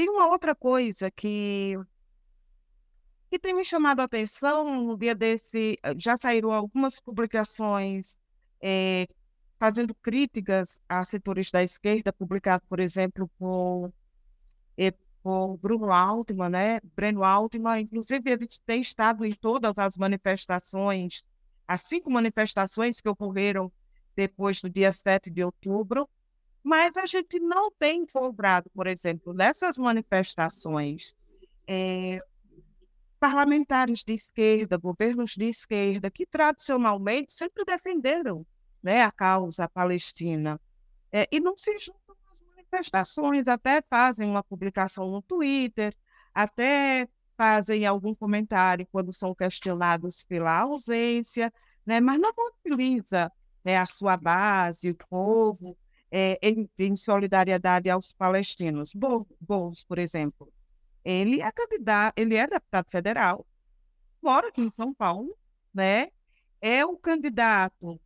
tem uma outra coisa que tem me chamado a atenção. No dia desse, já saíram algumas publicações, eh, fazendo críticas a setores da esquerda, publicado, por exemplo, eh, por Bruno Altman, né, Breno Altman. Inclusive ele tem estado em todas as manifestações, as 5 manifestações que ocorreram depois do dia 7 de outubro, mas a gente não tem encontrado, por exemplo, nessas manifestações, eh parlamentares de esquerda, governos de esquerda, que tradicionalmente sempre defenderam, né, a causa palestina, e não se juntam às manifestações, até fazem uma publicação no Twitter, até fazem algum comentário quando são questionados pela ausência, né, mas não mobiliza, né, a sua base, o povo, em solidariedade aos palestinos. Boulos, por exemplo, ele é deputado federal, mora aqui em São Paulo, né, é o candidato,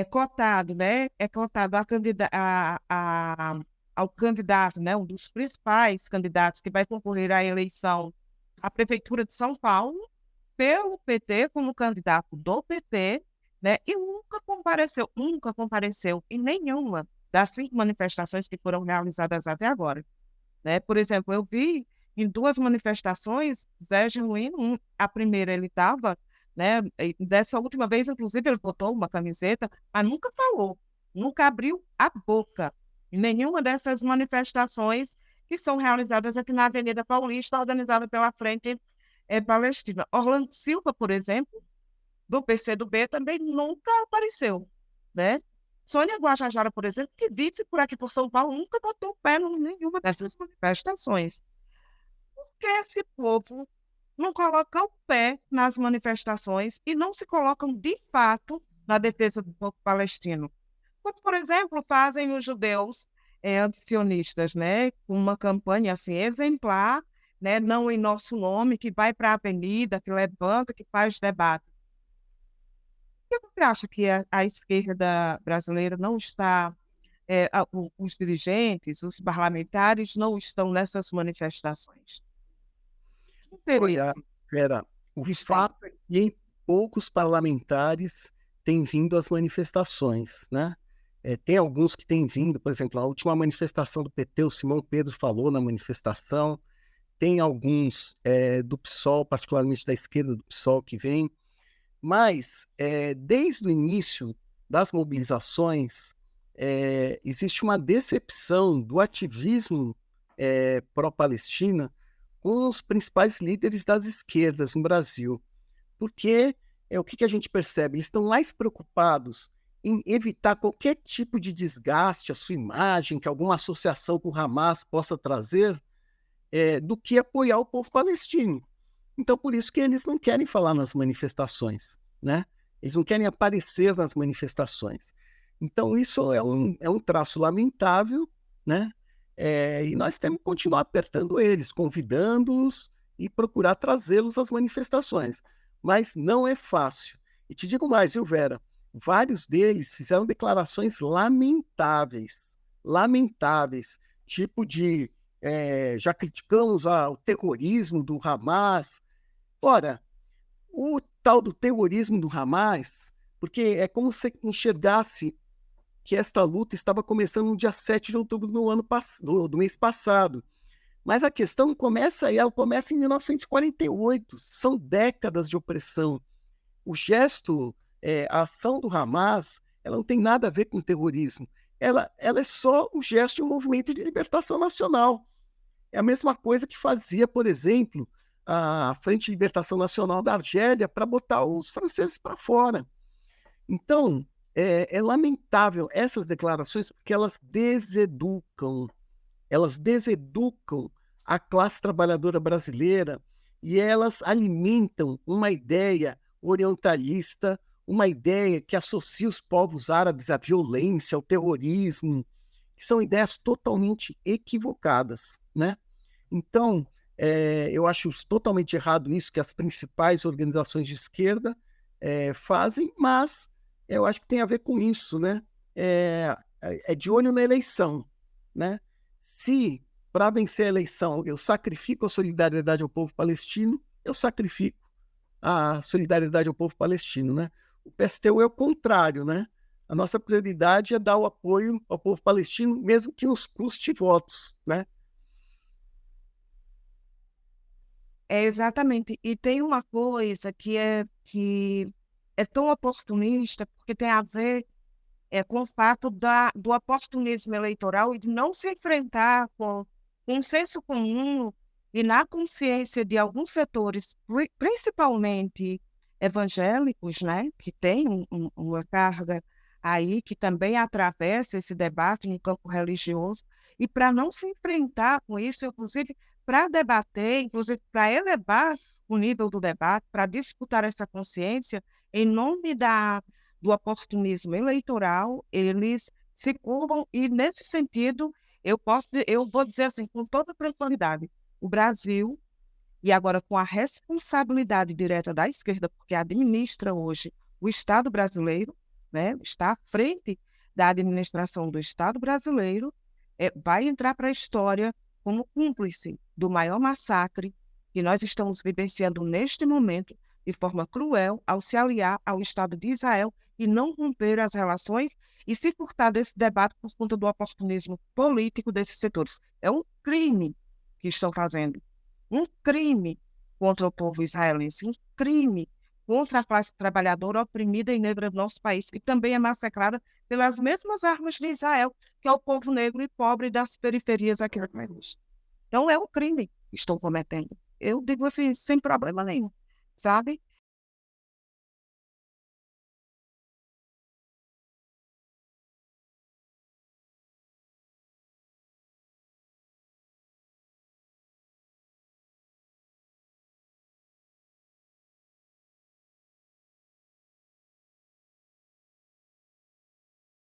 cotado, né, é cotado a ao candidato, né, um dos principais candidatos que vai concorrer à eleição à prefeitura de São Paulo, pelo PT, como candidato do PT, né, e nunca compareceu em nenhuma das 5 manifestações que foram realizadas até agora, né. Por exemplo, eu vi em 2 manifestações Zé Genuíno. A primeira ele estava, né, e dessa última vez inclusive ele botou uma camiseta, mas nunca falou, nunca abriu a boca em nenhuma dessas manifestações que são realizadas aqui na Avenida Paulista, organizada pela Frente, Palestina. Orlando Silva, por exemplo, do PCdoB, também nunca apareceu, né. Sônia Guajajara, por exemplo, que vive por aqui por São Paulo, nunca botou o pé em nenhuma dessas manifestações. Por que esse povo não coloca o pé nas manifestações e não se colocam de fato na defesa do povo palestino? Como, por exemplo, fazem os judeus, antisionistas, né, com uma campanha, assim, exemplar, né, não em nosso nome, que vai para a avenida, que levanta, que faz debate. Por que você acha que a esquerda brasileira não está, os dirigentes, os parlamentares não estão nessas manifestações? Que Olha, interesse Vera, o eles têm? fato é que poucos parlamentares têm vindo às manifestações, né. Tem alguns que têm vindo, por exemplo, a última manifestação do PT, o Simão Pedro falou na manifestação, tem alguns, do PSOL, particularmente da esquerda do PSOL, que vêm, mas, desde o início das mobilizações, existe uma decepção do ativismo, pró-Palestina com os principais líderes das esquerdas no Brasil. Porque, o que a gente percebe? Eles estão mais preocupados em evitar qualquer tipo de desgaste à sua imagem, que alguma associação com o Hamas possa trazer, do que apoiar o povo palestino. Então, por isso que eles não querem falar nas manifestações, né? Eles não querem aparecer nas manifestações. Então, isso é um traço lamentável, né? E nós temos que continuar apertando eles, convidando-os e procurar trazê-los às manifestações. Mas não é fácil. E te digo mais, viu, Vera? Vários deles fizeram declarações lamentáveis, lamentáveis, tipo de já criticamos o terrorismo do Hamas. Ora, o tal do terrorismo do Hamas, porque é como se enxergasse que esta luta estava começando no dia 7 de outubro do mês passado. Mas a questão começa aí, ela começa em 1948, são décadas de opressão. O gesto, a ação do Hamas, ela não tem nada a ver com terrorismo. Ela é só o gesto de um movimento de libertação nacional. É a mesma coisa que fazia, por exemplo, a Frente de Libertação Nacional da Argélia para botar os franceses para fora. Então, é lamentável essas declarações, porque elas deseducam a classe trabalhadora brasileira e elas alimentam uma ideia orientalista, uma ideia que associa os povos árabes à violência, ao terrorismo, que são ideias totalmente equivocadas, né? Então, eu acho totalmente errado isso que as principais organizações de esquerda, fazem, mas eu acho que tem a ver com isso, né? É de olho na eleição, né? Se para vencer a eleição, eu sacrifico a solidariedade ao povo palestino, eu sacrifico a solidariedade ao povo palestino, né? O PSTU é o contrário, né? A nossa prioridade é dar o apoio ao povo palestino, mesmo que nos custe votos, né? É exatamente. E tem uma coisa que é tão oportunista, porque tem a ver com o fato do oportunismo eleitoral e de não se enfrentar com um senso comum e na consciência de alguns setores, principalmente evangélicos, né, que têm uma carga aí que também atravessa esse debate no campo religioso, e para não se enfrentar com isso, inclusive para debater, inclusive para elevar o nível do debate, para disputar essa consciência, em nome do oportunismo eleitoral, eles se curvam e, nesse sentido, eu vou dizer assim, com toda tranquilidade, o Brasil, e agora com a responsabilidade direta da esquerda, porque administra hoje o Estado brasileiro, né, está à frente da administração do Estado brasileiro, vai entrar para a história como cúmplice do maior massacre que nós estamos vivenciando neste momento, de forma cruel, ao se aliar ao Estado de Israel e não romper as relações e se furtar desse debate por conta do oportunismo político desses setores. É um crime que estão fazendo, um crime contra o povo israelense, um crime contra a classe trabalhadora oprimida e negra do nosso país, que também é massacrada pelas mesmas armas de Israel, que é o povo negro e pobre das periferias aqui no país. Então, é um crime que estão cometendo. Eu digo assim, sem problema nenhum, sabe?